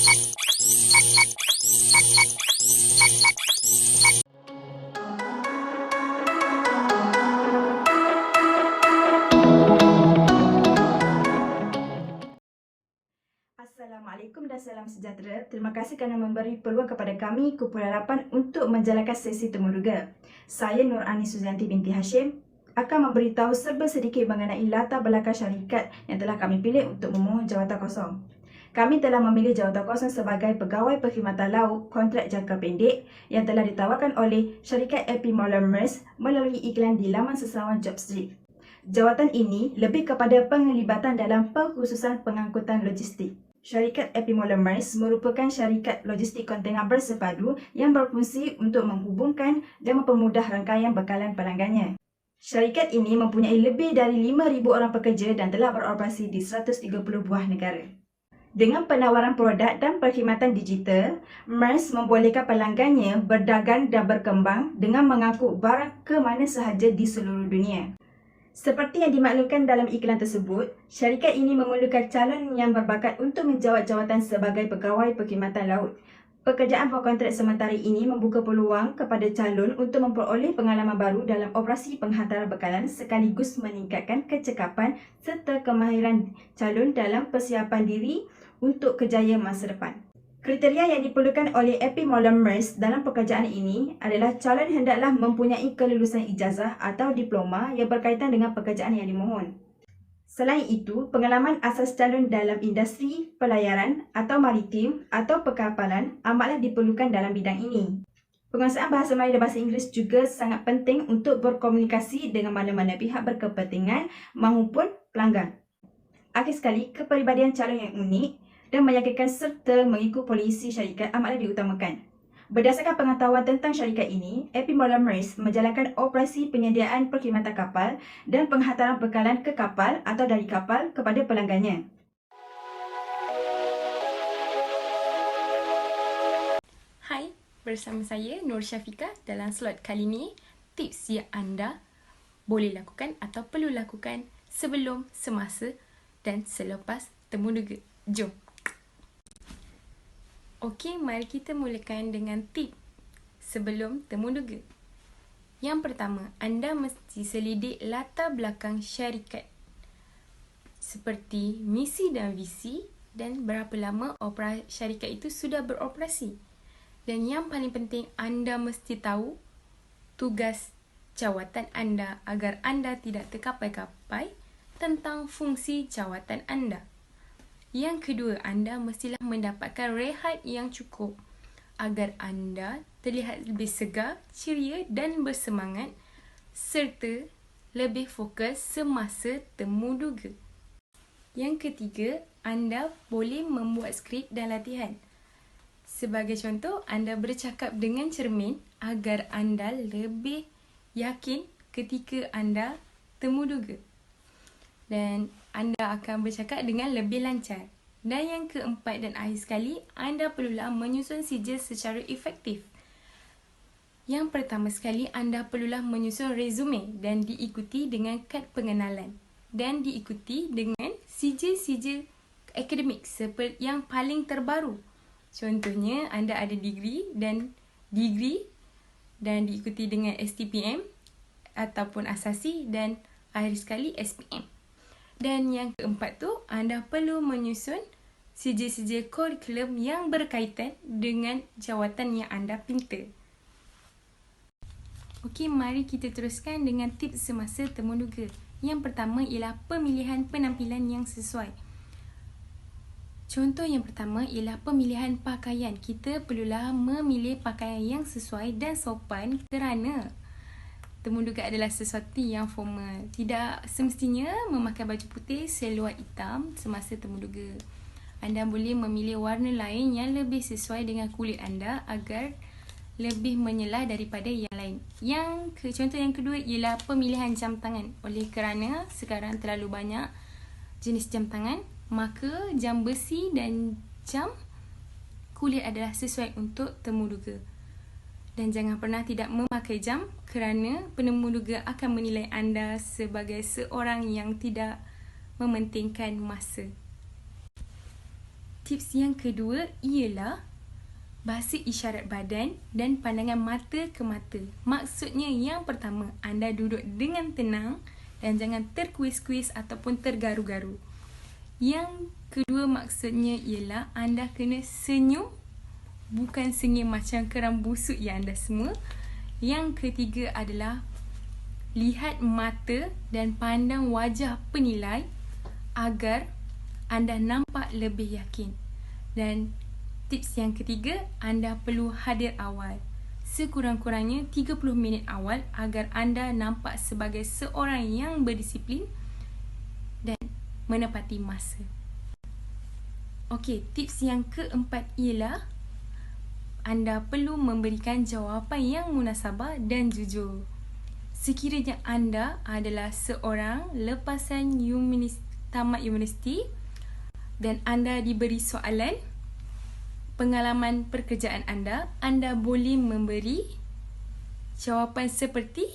Assalamualaikum dan salam sejahtera. Terima kasih kerana memberi peluang kepada kami, Kumpulan 8 untuk menjalankan sesi temuduga. Saya Nur Ani Suzianti binti Hashim akan memberitahu serba sedikit mengenai latar belakang syarikat yang telah kami pilih untuk memohon jawatan kosong. Kami telah memilih jawatan kosong sebagai pegawai perkhidmatan laut kontrak jangka pendek yang telah ditawarkan oleh syarikat AP Moller Maersk melalui iklan di laman sesawan JobStreet. Jawatan ini lebih kepada penglibatan dalam pengkhususan pengangkutan logistik. Syarikat AP Moller Maersk merupakan syarikat logistik kontena bersepadu yang berfungsi untuk menghubungkan dan mempermudah rangkaian bekalan pelanggannya. Syarikat ini mempunyai lebih dari 5,000 orang pekerja dan telah beroperasi di 130 buah negara. Dengan penawaran produk dan perkhidmatan digital, Maersk membolehkan pelanggannya berdagang dan berkembang dengan mengangkut barang ke mana sahaja di seluruh dunia. Seperti yang dimaklumkan dalam iklan tersebut, syarikat ini memerlukan calon yang berbakat untuk menjawat jawatan sebagai pegawai perkhidmatan laut. Pekerjaan berkontrak sementara ini membuka peluang kepada calon untuk memperoleh pengalaman baru dalam operasi penghantaran bekalan sekaligus meningkatkan kecekapan serta kemahiran calon dalam persiapan diri untuk kejayaan masa depan. Kriteria yang diperlukan oleh AP Moller Maersk dalam pekerjaan ini adalah calon hendaklah mempunyai kelulusan ijazah atau diploma yang berkaitan dengan pekerjaan yang dimohon. Selain itu, pengalaman asas calon dalam industri pelayaran atau maritim atau perkapalan amatlah diperlukan dalam bidang ini. Penguasaan bahasa Melayu dan bahasa Inggeris juga sangat penting untuk berkomunikasi dengan mana-mana pihak berkepentingan maupun pelanggan. Akhir sekali, kepribadian calon yang unik dan meyakinkan serta mengikut polisi syarikat amatlah diutamakan. Berdasarkan pengetahuan tentang syarikat ini, AP Moller Maersk menjalankan operasi penyediaan perkhidmatan kapal dan penghantaran bekalan ke kapal atau dari kapal kepada pelanggannya. Hai, bersama saya Nur Syafiqah dalam slot kali ini, tips yang anda boleh lakukan atau perlu lakukan sebelum, semasa dan selepas temuduga. Jom! Okey, mari kita mulakan dengan tip sebelum temuduga. Yang pertama, anda mesti selidik latar belakang syarikat seperti misi dan visi dan berapa lama syarikat itu sudah beroperasi. Dan yang paling penting, anda mesti tahu tugas jawatan anda agar anda tidak terkapai-kapai tentang fungsi jawatan anda. Yang kedua, anda mestilah mendapatkan rehat yang cukup agar anda terlihat lebih segar, ceria dan bersemangat serta lebih fokus semasa temuduga. Yang ketiga, anda boleh membuat skrip dan latihan. Sebagai contoh, anda bercakap dengan cermin agar anda lebih yakin ketika anda temuduga. Dan anda akan bercakap dengan lebih lancar. Dan yang keempat dan akhir sekali, anda perlulah menyusun sijil secara efektif. Yang pertama sekali, anda perlulah menyusun resume dan diikuti dengan kad pengenalan. Dan diikuti dengan sijil-sijil akademik seperti yang paling terbaru. Contohnya, anda ada degree dan diikuti dengan STPM ataupun asasi dan akhir sekali SPM. Dan yang keempat tu, anda perlu menyusun sijil-sijil kurikulum yang berkaitan dengan jawatan yang anda pinta. Okey, mari kita teruskan dengan tips semasa temuduga. Yang pertama ialah pemilihan penampilan yang sesuai. Contoh yang pertama ialah pemilihan pakaian. Kita perlulah memilih pakaian yang sesuai dan sopan kerana temuduga adalah sesuatu yang formal. Tidak semestinya memakai baju putih seluar hitam semasa temuduga. Anda boleh memilih warna lain yang lebih sesuai dengan kulit anda agar lebih menyelah daripada yang lain. Contoh yang kedua ialah pemilihan jam tangan. Oleh kerana sekarang terlalu banyak jenis jam tangan, maka jam besi dan jam kulit adalah sesuai untuk temuduga. Dan jangan pernah tidak memakai jam kerana penemuduga akan menilai anda sebagai seorang yang tidak mementingkan masa. tips yang kedua ialah bahasa isyarat badan dan pandangan mata ke mata. Maksudnya yang pertama, anda duduk dengan tenang dan jangan terkuis-kuis ataupun tergaru-garu. Yang kedua maksudnya ialah anda kena senyum, bukan senyum macam kerang busuk ya anda semua. Yang ketiga adalah lihat mata dan pandang wajah penilai agar anda nampak lebih yakin. Dan tips yang ketiga, anda perlu hadir awal. Sekurang-kurangnya 30 minit awal agar anda nampak sebagai seorang yang berdisiplin dan menepati masa. Okey, tips yang keempat ialah anda perlu memberikan jawapan yang munasabah dan jujur. Sekiranya anda adalah seorang lepasan tamat universiti dan anda diberi soalan pengalaman pekerjaan anda, anda boleh memberi jawapan seperti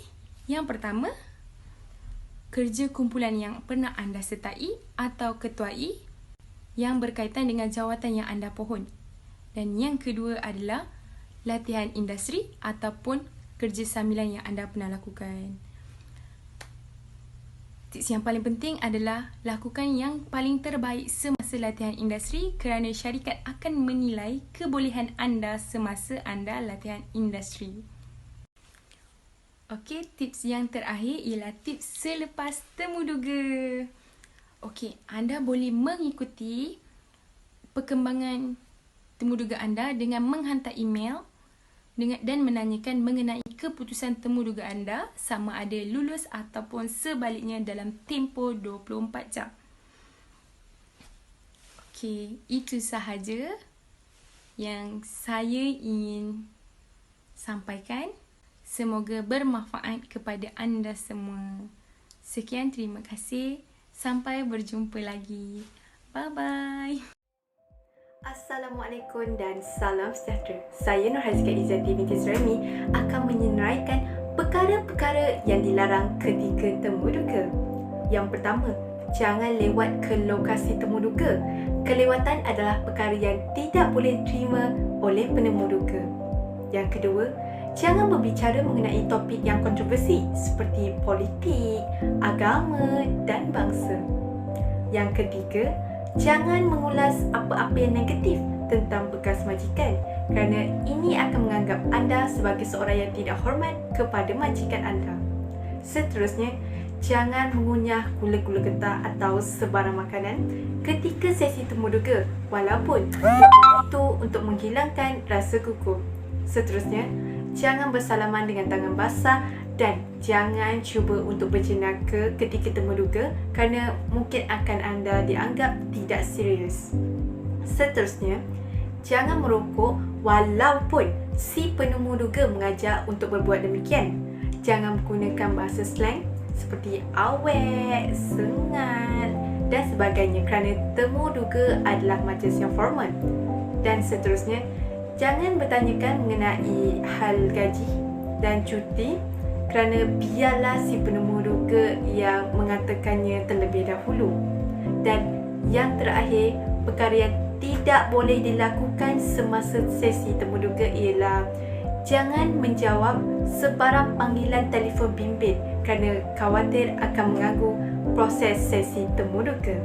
yang pertama, kerja kumpulan yang pernah anda sertai atau ketuai yang berkaitan dengan jawatan yang anda pohon. Dan yang kedua adalah latihan industri ataupun kerja sambilan yang anda pernah lakukan. Tips yang paling penting adalah lakukan yang paling terbaik semasa latihan industri kerana syarikat akan menilai kebolehan anda semasa anda latihan industri. Okey, tips yang terakhir ialah tips selepas temuduga. Okey, anda boleh mengikuti perkembangan temuduga anda dengan menghantar email dan menanyakan mengenai keputusan temuduga anda sama ada lulus ataupun sebaliknya dalam tempoh 24 jam. Okey, itu sahaja yang saya ingin sampaikan. Semoga bermanfaat kepada anda semua. Sekian, terima kasih. Sampai berjumpa lagi. Bye-bye. Assalamualaikum dan salam sejahtera. Saya Nur Hazika Izzati binti Surami akan menyenaraikan perkara-perkara yang dilarang ketika temuduga. Yang pertama, jangan lewat ke lokasi temuduga. Kelewatan adalah perkara yang tidak boleh diterima oleh penemuduga. Yang kedua, jangan berbicara mengenai topik yang kontroversi seperti politik, agama dan bangsa. Yang ketiga, jangan mengulas apa-apa yang negatif tentang bekas majikan kerana ini akan menganggap anda sebagai seorang yang tidak hormat kepada majikan anda. Seterusnya, jangan mengunyah gula-gula getah atau sebarang makanan ketika sesi temuduga walaupun itu untuk menghilangkan rasa kukuh. Seterusnya, jangan bersalaman dengan tangan basah dan jangan cuba untuk berjenaka ketika temuduga kerana mungkin akan anda dianggap tidak serius. Seterusnya, jangan merokok walaupun si penemuduga mengajak untuk berbuat demikian. Jangan menggunakan bahasa slang seperti awet, sengat dan sebagainya kerana temuduga adalah majlis yang formal. Dan seterusnya, jangan bertanyakan mengenai hal gaji dan cuti kerana biarlah si penemuduga yang mengatakannya terlebih dahulu. Dan yang terakhir, perkara yang tidak boleh dilakukan semasa sesi temuduga ialah jangan menjawab sebarang panggilan telefon bimbit kerana khawatir akan mengganggu proses sesi temuduga.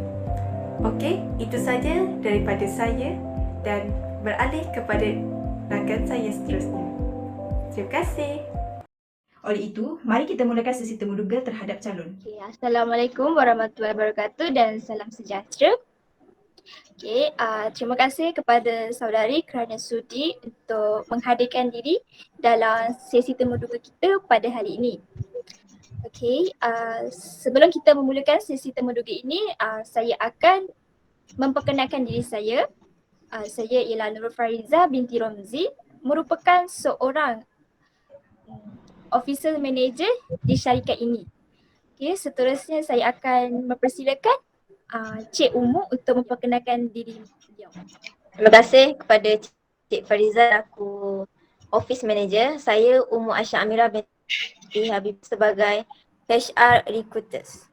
Okey, itu saja daripada saya dan beralih kepada rakan saya seterusnya. Terima kasih. Oleh itu, mari kita mulakan sesi temuduga terhadap calon. Okay, Assalamualaikum warahmatullahi wabarakatuh dan salam sejahtera. Okay, terima kasih kepada saudari kerana sudi untuk menghadirkan diri dalam sesi temuduga kita pada hari ini. Okay, sebelum kita memulakan sesi temuduga ini, saya akan memperkenalkan diri saya. Saya ialah Nurul Fariza binti Romzi, merupakan seorang officer manager di syarikat ini. Okay, seterusnya saya akan mempersilakan Cik Umu untuk memperkenalkan diri beliau. Terima kasih kepada Cik Fariza, aku office manager. Saya Umu Asha Amira binti Habib sebagai HR recruiters.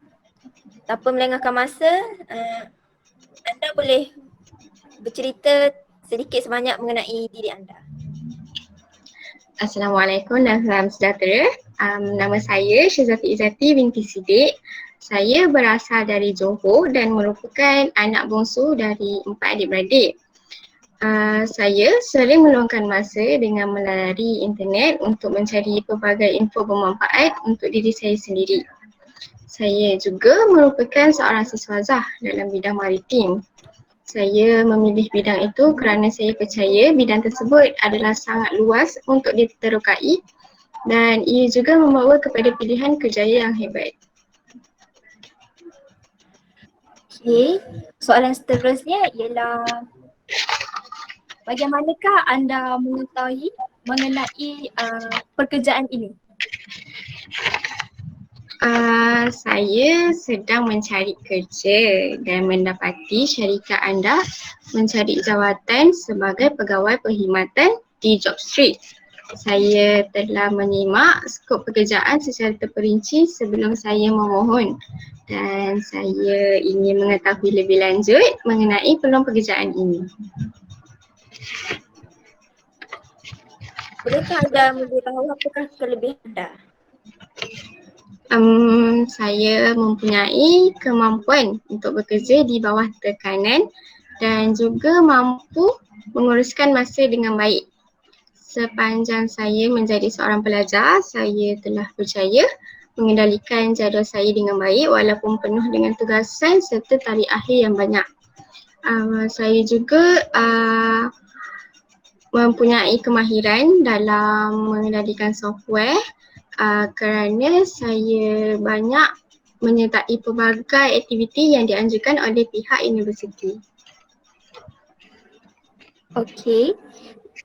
Tanpa melengahkan masa, anda boleh bercerita sedikit sebanyak mengenai diri anda. Assalamualaikum dan salam sejahtera. Nama saya Syazati Izzati binti Siddiq. Saya berasal dari Johor dan merupakan anak bongsu dari 4 adik-beradik. Saya sering meluangkan masa dengan melalui internet untuk mencari pelbagai info bermanfaat untuk diri saya sendiri. Saya juga merupakan seorang siswazah dalam bidang maritim. Saya memilih bidang itu kerana saya percaya bidang tersebut adalah sangat luas untuk diterokai dan ia juga membawa kepada pilihan kerjaya yang hebat. Okey, soalan seterusnya ialah bagaimanakah anda mengetahui mengenai pekerjaan ini? Saya sedang mencari kerja dan mendapati syarikat anda mencari jawatan sebagai pegawai perkhidmatan di JobStreet. Saya telah menyimak skop pekerjaan secara terperinci sebelum saya memohon dan saya ingin mengetahui lebih lanjut mengenai peluang pekerjaan ini. Bolehkah anda memberitahu apakah kelebihan anda? Saya mempunyai kemampuan untuk bekerja di bawah tekanan dan juga mampu menguruskan masa dengan baik. Sepanjang saya menjadi seorang pelajar, saya telah berjaya mengendalikan jadual saya dengan baik walaupun penuh dengan tugasan serta tarikh akhir yang banyak. Saya juga mempunyai kemahiran dalam mengendalikan software kerana saya banyak menyertai pelbagai aktiviti yang dianjurkan oleh pihak universiti. Okey,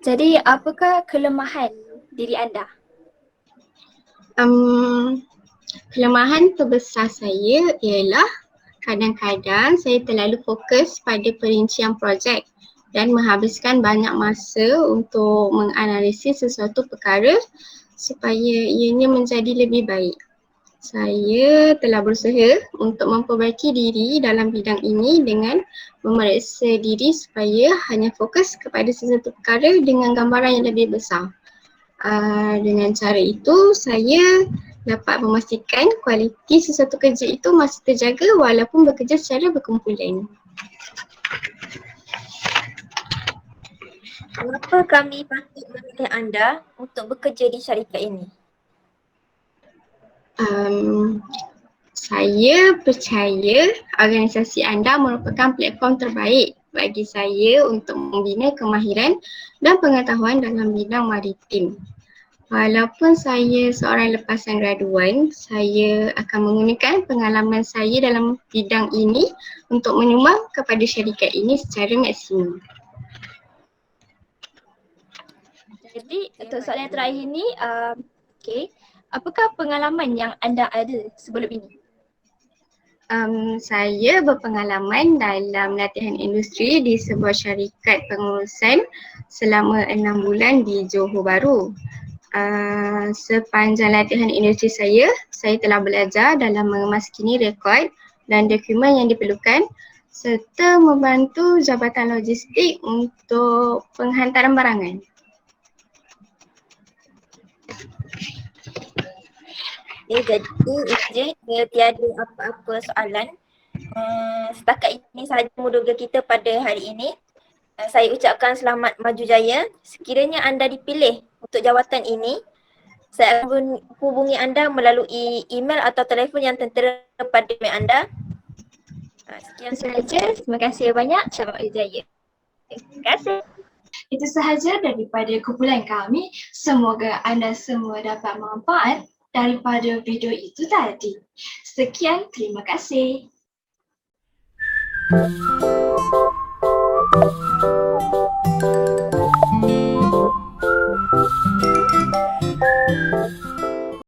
jadi apakah kelemahan diri anda? Kelemahan terbesar saya ialah kadang-kadang saya terlalu fokus pada perincian projek dan menghabiskan banyak masa untuk menganalisis sesuatu perkara supaya ianya menjadi lebih baik. Saya telah berusaha untuk memperbaiki diri dalam bidang ini dengan memeriksa diri supaya hanya fokus kepada sesuatu perkara dengan gambaran yang lebih besar. Dengan cara itu, saya dapat memastikan kualiti sesuatu kerja itu masih terjaga walaupun bekerja secara berkumpulan. Mengapa kami patut memilih anda untuk bekerja di syarikat ini? Saya percaya organisasi anda merupakan platform terbaik bagi saya untuk membina kemahiran dan pengetahuan dalam bidang maritim. Walaupun saya seorang lepasan graduan, saya akan menggunakan pengalaman saya dalam bidang ini untuk menyumbang kepada syarikat ini secara maksimum. Jadi untuk soalan yang terakhir ni, okey, apakah pengalaman yang anda ada sebelum ini? Saya berpengalaman dalam latihan industri di sebuah syarikat pengurusan selama 6 bulan di Johor Bahru. Sepanjang latihan industri saya telah belajar dalam memaskini rekod dan dokumen yang diperlukan serta membantu jabatan logistik untuk penghantaran barangan. Jadi je tiada apa-apa soalan. Setakat ini sahaja monolog kita pada hari ini. Saya ucapkan selamat maju jaya. Sekiranya anda dipilih untuk jawatan ini, saya akan hubungi anda melalui email atau telefon yang tertera pada email anda. Sekian Saja, terima kasih banyak. Selamat berjaya. Terima kasih. Itu sahaja daripada kumpulan kami. Semoga anda semua dapat manfaat daripada video itu tadi. Sekian, terima kasih.